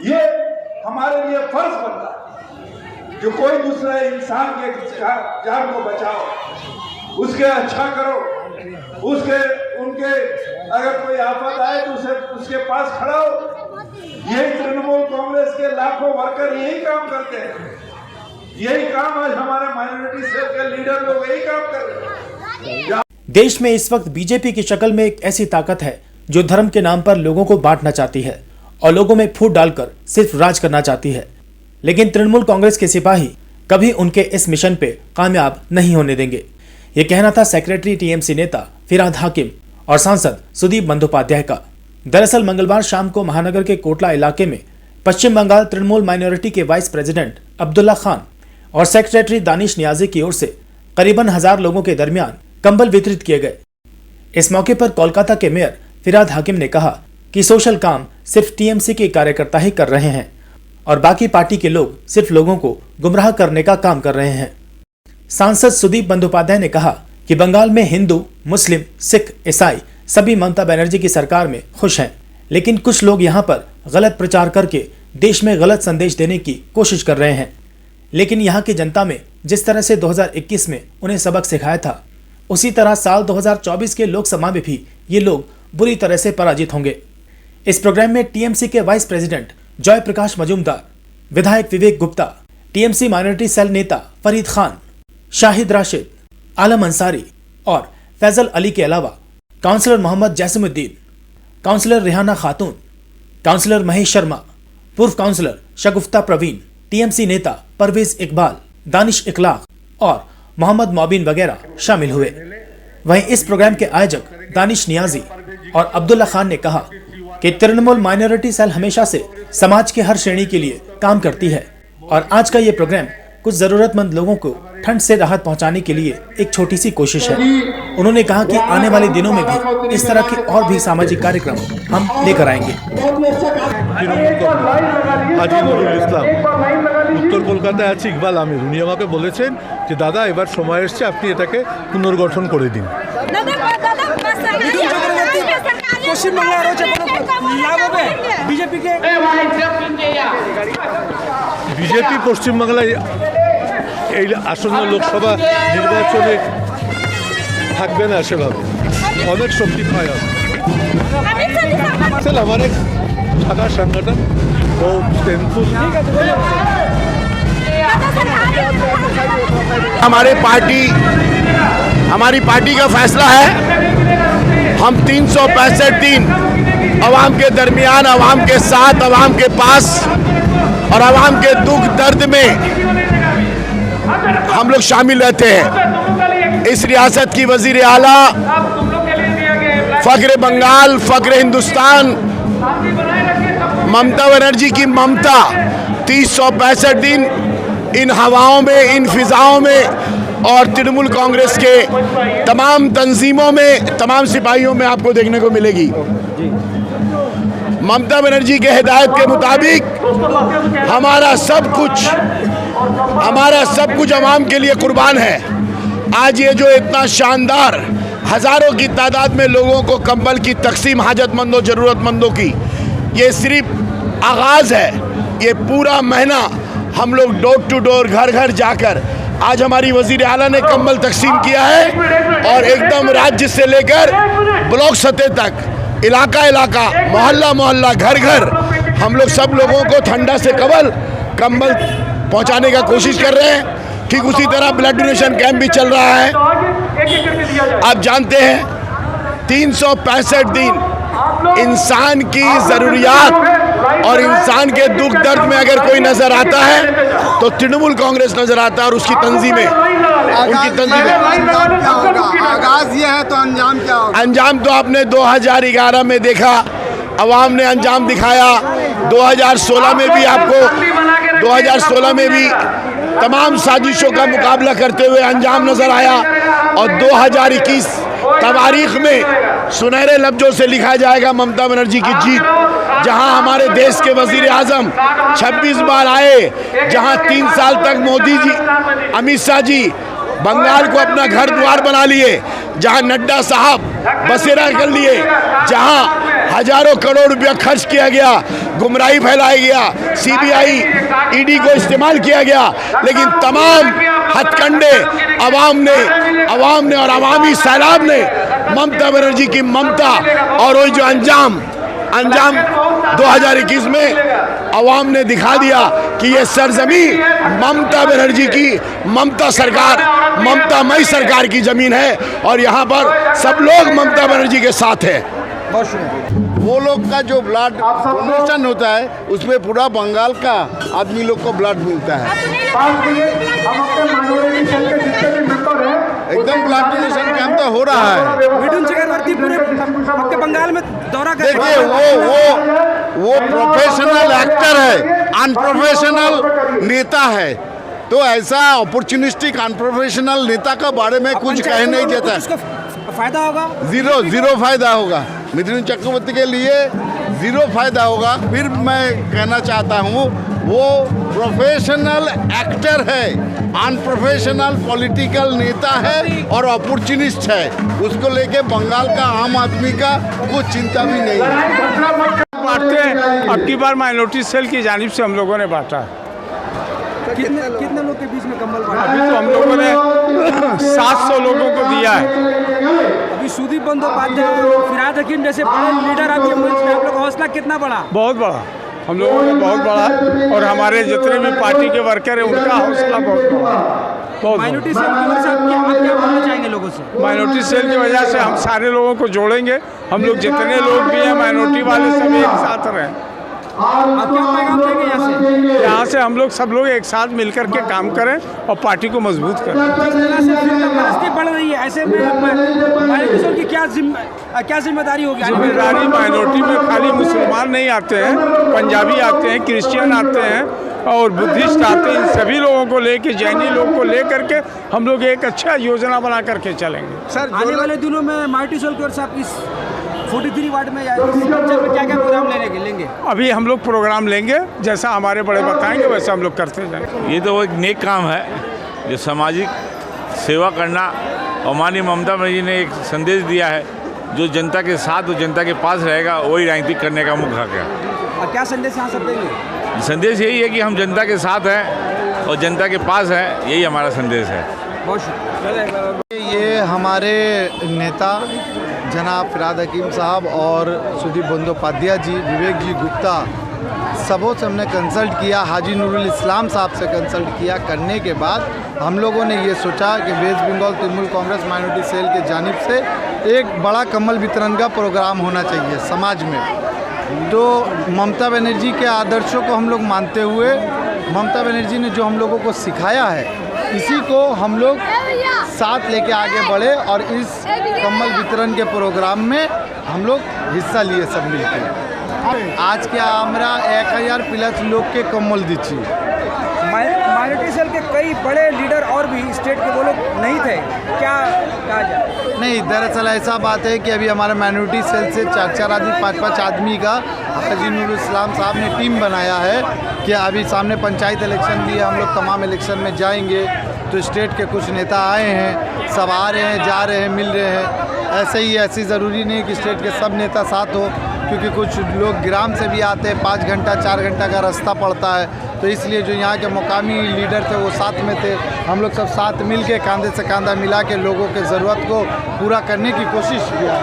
ये हमारे लिए फर्ज बनता है कि कोई दूसरे इंसान के जान को बचाओ, उसके अच्छा करो, उनके अगर कोई आफत आए तो उसके पास खड़ा हो। यही तृणमूल कांग्रेस के लाखों वर्कर यही काम करते हैं। यही काम आज हमारे माइनॉरिटी सेल के लीडर लोग यही काम कर रहे हैं। देश में इस वक्त बीजेपी की शक्ल में एक ऐसी ताकत है जो धर्म के नाम पर लोगों को बांटना चाहती है और लोगों में फूट डालकर सिर्फ राज करना चाहती है। लेकिन तृणमूल कांग्रेस के सिपाही कभी उनके इस मिशन पे कामयाब नहीं होने देंगे। ये कहना था सेक्रेटरी टीएमसी नेता फिरहाद हाकिम और सांसद सुदीप बंदोपाध्याय का। दरअसल मंगलवार शाम को महानगर के कोटला इलाके में पश्चिम बंगाल तृणमूल माइनॉरिटी के वाइस प्रेसिडेंट अब्दुल्ला खान और सेक्रेटरी दानिश नियाजी की ओर से करीबन 1000 लोगों के दरमियान कंबल वितरित किए गए। इस मौके पर कोलकाता के मेयर फिरहाद हाकिम ने कहा कि सोशल काम सिर्फ टीएमसी के कार्यकर्ता ही कर रहे हैं और बाकी पार्टी के लोग सिर्फ लोगों को गुमराह करने का काम कर रहे हैं। सांसद सुदीप बंदोपाध्याय ने कहा कि बंगाल में हिंदू, मुस्लिम, सिख, ईसाई सभी ममता बनर्जी की सरकार में खुश हैं, लेकिन कुछ लोग यहां पर गलत प्रचार करके देश में गलत संदेश देने की कोशिश कर रहे हैं। लेकिन यहाँ की जनता में जिस तरह से 2021 में उन्हें सबक सिखाया था, उसी तरह साल 2024 के लोकसभा में भी ये लोग बुरी तरह से पराजित होंगे। इस प्रोग्राम में टीएमसी के वाइस प्रेसिडेंट जय प्रकाश मजूमदार, विधायक विवेक गुप्ता, टीएमसी माइनॉरिटी सेल नेता फरीद खान, शाहिद राशिद, आलम अंसारी और फैजल अली के अलावा काउंसलर मोहम्मद जैसमुद्दीन, काउंसलर रिहाना खातून, काउंसलर महेश शर्मा, पूर्व काउंसलर शगुफ्ता प्रवीण, टीएमसी नेता परवेज इकबाल, दानिश इखलाक और मोहम्मद मोबिन वगैरह शामिल हुए। वहीं इस प्रोग्राम के आयोजक दानिश नियाजी और अब्दुल्ला खान ने कहा कि तृणमूल माइनॉरिटी सेल हमेशा से समाज के हर श्रेणी के लिए काम करती है और आज का ये प्रोग्राम कुछ जरूरतमंद लोगों को ठंड से राहत पहुंचाने के लिए एक छोटी सी कोशिश है। उन्होंने कहा कि आने वाले दिनों में भी इस तरह के और भी सामाजिक कार्यक्रम हम लेकर आएंगे। उत्तर কলকাতায় আছে ইকবাল আমির, উনি আমাকে বলেছেন যে দাদা এবার সময় এসছে আপনি এটাকে পুনর্গঠন করে দিন। বিজেপি পশ্চিমবাংলায় এই আসন্ন লোকসভা নির্বাচনে থাকবে না, সেভাবে অনেক শক্তি ক্ষয় হবে। আমার এক ঢাকা সংগঠন बहुत पेनफुल। हमारी पार्टी का फैसला है, हम 365 दिन अवाम के दरमियान, अवाम के साथ, अवाम के पास और अवाम के दुख दर्द में हम लोग शामिल रहते हैं। इस रियासत की वजीर आला, फख्र बंगाल, फख्र हिंदुस्तान ममता बनर्जी की ममता 365 दिन इन हवाओं में, इन फिजाओं में और तृणमूल कांग्रेस के तमाम तंजीमों में, तमाम सिपाहियों में आपको देखने को मिलेगी। ममता बनर्जी के हिदायत के मुताबिक हमारा सब कुछ अवाम के लिए कुर्बान है। आज ये जो इतना शानदार हजारों की तादाद में लोगों को कंबल की तकसीम, हाजतमंदों, ज़रूरतमंदों की, ये सिर्फ आगाज़ है। ये पूरा महीना हम लोग डोर टू डोर, घर घर जाकर आज हमारी वज़ीर आला ने कंबल तकसीम किया है और एकदम राज्य से लेकर ब्लॉक सतह तक, इलाका इलाका, मोहल्ला मोहल्ला, घर घर हम लोग सब लोगों को ठंडा से कंबल पहुंचाने का कोशिश कर रहे हैं। ठीक उसी तरह ब्लड डोनेशन कैंप भी चल रहा है। आप जानते हैं 365 दिन इंसान की ज़रूरियात और इंसान के दुख दर्द में अगर कोई नज़र आता है तो तृणमूल कांग्रेस नज़र आता है और उसकी तंजीमें, उनकी तंजीमें। आगाज ये है तो अंजाम क्या होगा? अंजाम तो आपने 2011 में देखा, अवाम ने अंजाम दिखाया। 2016 में भी आपको 2016 में भी तमाम साजिशों का मुकाबला करते हुए अंजाम नज़र आया और 2021 तारीख में सुनहरे लफ्जों से लिखा जाएगा ममता बनर्जी की जीत। जहां हमारे देश के वजीर आजम 26 बार आए, जहां 3 साल तक मोदी जी, अमित शाह जी बंगाल को अपना घर द्वार बना लिए, जहां नड्डा साहब बसेरा कर लिए, जहां हजारों करोड़ रुपया खर्च किया गया, गुमराही फैलाया गया, सीबीआई ईडी को इस्तेमाल किया गया, लेकिन तमाम हथकंडे अवाम ने और अवामी सैलाब ने ममता बनर्जी की ममता और वो जो अंजाम 2021 में अवाम ने दिखा दिया कि ये सरजमी ममता बनर्जी की, ममता मई सरकार की जमीन है और यहाँ पर सब लोग ममता बनर्जी के साथ है। वो लोग का जो ब्लड डोनेशन होता है उसमें पूरा बंगाल का आदमी लोग को ब्लड मिलता है। एकदम ब्लड डोनेशन कैंप तो हो रहा है। मिथुन चक्रवर्ती पूरे आपके बंगाल में दौरा कर, देखिए वो प्रोफेशनल एक्टर है, अनप्रोफेशनल नेता है, तो ऐसा अपॉर्चुनिस्टिक अनप्रोफेशनल नेता के बारे में कुछ कह नहीं देता है। फायदा होगा जीरो फायदा होगा मिथुन चक्रवर्ती के लिए, जीरो फायदा होगा। फिर मैं कहना चाहता हूँ वो प्रोफेशनल एक्टर है, अनप्रोफेशनल पॉलिटिकल नेता है और अपॉर्चुनिस्ट है। उसको लेके बंगाल का आम आदमी का कुछ चिंता भी नहीं है। बांटते हैं, अब की बार माइनॉरिटी सेल की जानिब से हम लोगों ने बांटा है। कितने लोग के बीच में कंबल बांटा? अभी तो हम लोगों ने 700 लोगों को दिया है। अभी सुदीप बंदोपाध्याय, फिरहाद हकीम जैसे बड़े लीडर आपके मंच में, आप लोग का हौसला कितना बड़ा? बहुत बड़ा, हम लोगों का बहुत बड़ा है और हमारे जितने भी पार्टी के वर्कर हैं उनका हौसला बहुत बड़ा। माइनॉरिटी सेल की वजह से आप क्या बोलना चाहेंगे लोगों से? माइनॉरिटी सेल की वजह से हम सारे लोगों को जोड़ेंगे। हम लोग जितने लोग भी हैं माइनॉरिटी वाले सभी एक साथ रहें। आप क्या पैगाम देंगे यहाँ से हम लोग सब लोग एक साथ मिलकर के काम करें और पार्टी को मजबूत करें। जिस तरह से फिरकापरस्ती बढ़ रही है, ऐसे में माइनॉरिटी सेल की क्या जिम्मेदारी होगी? जिम्मेदारी माइनॉरिटी में खाली मुसलमान नहीं आते हैं, पंजाबी आते हैं, क्रिश्चियन आते हैं और बुद्धिस्ट आते हैं। इन सभी लोगों को लेके, जैनी लोगों को लेकर के हम लोग एक अच्छा योजना बना करके चलेंगे। सर, आने वाले दिनों में माइनॉरिटी सेल की ओर से आप इस 43 वार्ड में या इस कल्चर में क्या प्रोग्राम लेंगे? अभी हम लोग प्रोग्राम लेंगे, जैसा हमारे बड़े बताएंगे वैसा हम लोग करते जाएंगे। ये तो एक नेक काम है जो सामाजिक सेवा करना, और माननीय ममता बनर्जी ने एक संदेश दिया है जो जनता के साथ और जनता के पास रहेगा वही राजनीति करने का मुख्य हक है। और क्या संदेश यहाँ सब देंगे? संदेश यही है कि हम जनता के साथ हैं और जनता के पास हैं, यही हमारा संदेश है। बहुत शुक्रिया। ये हमारे नेता जनाब फिरहाद हकीम साहब और सुदीप बंदोपाध्याय जी, विवेक जी गुप्ता, सबों से हमने कंसल्ट किया, हाजी नूरुल इस्लाम साहब से कंसल्ट किया। करने के बाद हम लोगों ने ये सोचा कि West Bengal Trinamool Congress minority cell के जानिब से एक बड़ा कम्बल वितरण का प्रोग्राम होना चाहिए समाज में। तो ममता बनर्जी के आदर्शों को हम लोग मानते हुए, ममता बनर्जी ने जो हम लोगों को सिखाया है, इसी को हम लोग साथ लेके आगे बढ़े और इस कम्बल वितरण के प्रोग्राम में हम लोग हिस्सा लिए सब मिलकर। आज के আমরা 1000+ लोग के कम्बल दीची। माइनॉरिटी सेल के कई बड़े लीडर और भी स्टेट के वो लोग नहीं थे, क्या कहा जाए? नहीं, दरअसल ऐसा बात है कि अभी हमारे माइनॉरिटी सेल से 4 आदमी, 5 आदमी का हाजी नूरुल इस्लाम साहब ने टीम बनाया है कि अभी सामने पंचायत इलेक्शन भी है, हम लोग तमाम इलेक्शन में जाएंगे। तो स्टेट के कुछ नेता आए हैं, सब आ रहे हैं, जा रहे हैं, मिल रहे हैं। ऐसे ही, ऐसी ज़रूरी नहीं कि स्टेट के सब नेता साथ हो, क्योंकि कुछ लोग ग्राम से भी आते हैं, 5 घंटा 4 घंटा का रास्ता पड़ता है। तो इसलिए जो यहाँ के मुकामी लीडर थे वो साथ में थे। हम लोग सब साथ मिल के कांधे से कांधा मिला के लोगों के ज़रूरत को पूरा करने की कोशिश किया।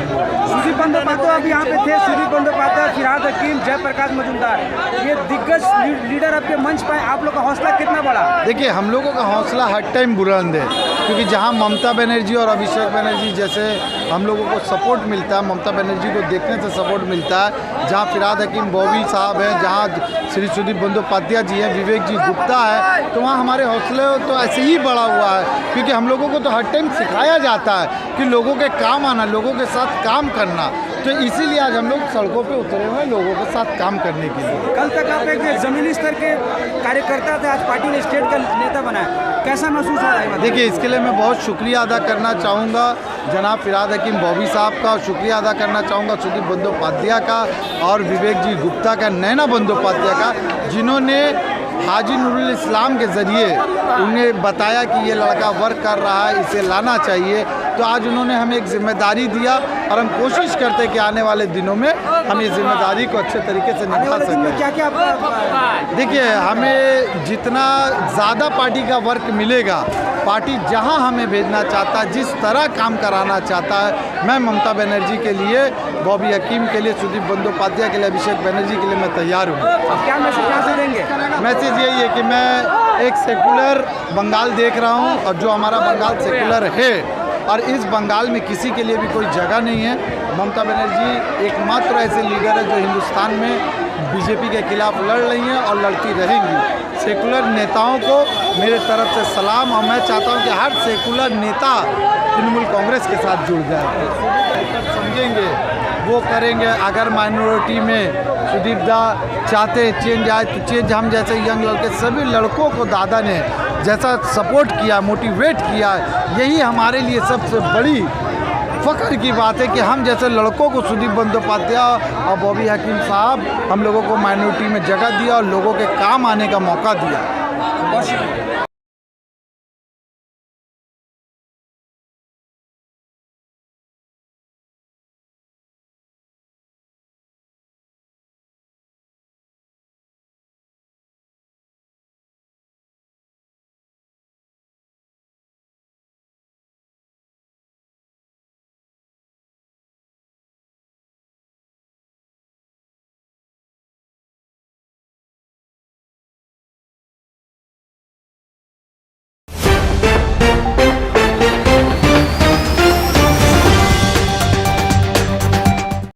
सुदीप बंदोपाध्याय अब यहाँ पे थे, सुदीप बंदोपाध्याय, फिरहाद हकीम, जयप्रकाश मजूमदार, ये दिग्गज लीडर आपके मंच पर, आप लोग का हौसला कितना बड़ा? देखिए, हम लोगों का हौसला हर टाइम बुलंद है, क्योंकि जहाँ ममता बनर्जी और अभिषेक बनर्जी जैसे हम लोगों को सपोर्ट मिलता है, ममता बनर्जी को देखने से सपोर्ट मिलता है, जहाँ फिरहाद हकीम बॉबी साहब हैं, जहाँ श्री सुदीप बंदोपाध्याय जी हैं, विवेक जी गुप्ता है, तो वहाँ हमारे हौसले तो ऐसे ही बढ़ा हुआ है। क्योंकि हम लोगों को तो हर टाइम सिखाया जाता है कि लोगों के काम आना, लोगों के साथ काम करना। तो इसीलिए आज हम लोग सड़कों पे उतरे हुए हैं लोगों के साथ काम करने के लिए। कल तक आप एक ज़मीनी स्तर के कार्यकर्ता थे, आज पार्टी ने स्टेट का नेता बनाया, कैसा महसूस हो रहा है? देखिए, इसके लिए मैं बहुत शुक्रिया अदा करना चाहूँगा जनाब फिरहाद हकीम बॉबी साहब का, और शुक्रिया अदा करना चाहूँगा सुदीप बंदोपाध्याय का और विवेक जी गुप्ता का, नैना बंदोपाध्याय का, जिन्होंने हाजी नूरुल इस्लाम के ज़रिए उन्हें बताया कि ये लड़का वर्क कर रहा है, इसे लाना चाहिए। तो आज उन्होंने हमें एक जिम्मेदारी दिया और हम कोशिश करते हैं कि आने वाले दिनों में हम ये जिम्मेदारी को अच्छे तरीके से निभा सकें। क्या क्या देखिए, हमें जितना ज़्यादा पार्टी का वर्क मिलेगा, पार्टी जहां हमें भेजना चाहता है, जिस तरह काम कराना चाहता है, मैं ममता बनर्जी के लिए, बॉबी हकीम के लिए, सुदीप बंदोपाध्याय के लिए, अभिषेक बनर्जी के लिए मैं तैयार हूँ। क्या मैसेज यहाँ से देंगे? मैसेज यही है कि मैं एक सेकुलर बंगाल देख रहा हूँ और जो हमारा बंगाल सेकुलर है और इस बंगाल में किसी के लिए भी कोई जगह नहीं है। ममता बनर्जी एकमात्र ऐसे लीडर है जो हिंदुस्तान में बीजेपी के खिलाफ लड़ रही हैं और लड़ती रहेंगी। सेकुलर नेताओं को मेरे तरफ से सलाम और मैं चाहता हूं कि हर सेकुलर नेता तृणमूल कांग्रेस के साथ जुड़ जाए। समझेंगे वो करेंगे। अगर माइनॉरिटी में सुदीप दा चाहते चेंज आए तो चेंज, हम जैसे यंग लड़के सभी लड़कों को दादा ने जैसा सपोर्ट किया, मोटिवेट किया, यही हमारे लिए सबसे बड़ी फ़ख्र की बात है कि हम जैसे लड़कों को सुदीप बंदोपाध्याय और बॉबी हकीम साहब हम लोगों को माइनॉरिटी में जगह दिया और लोगों के काम आने का मौका दिया।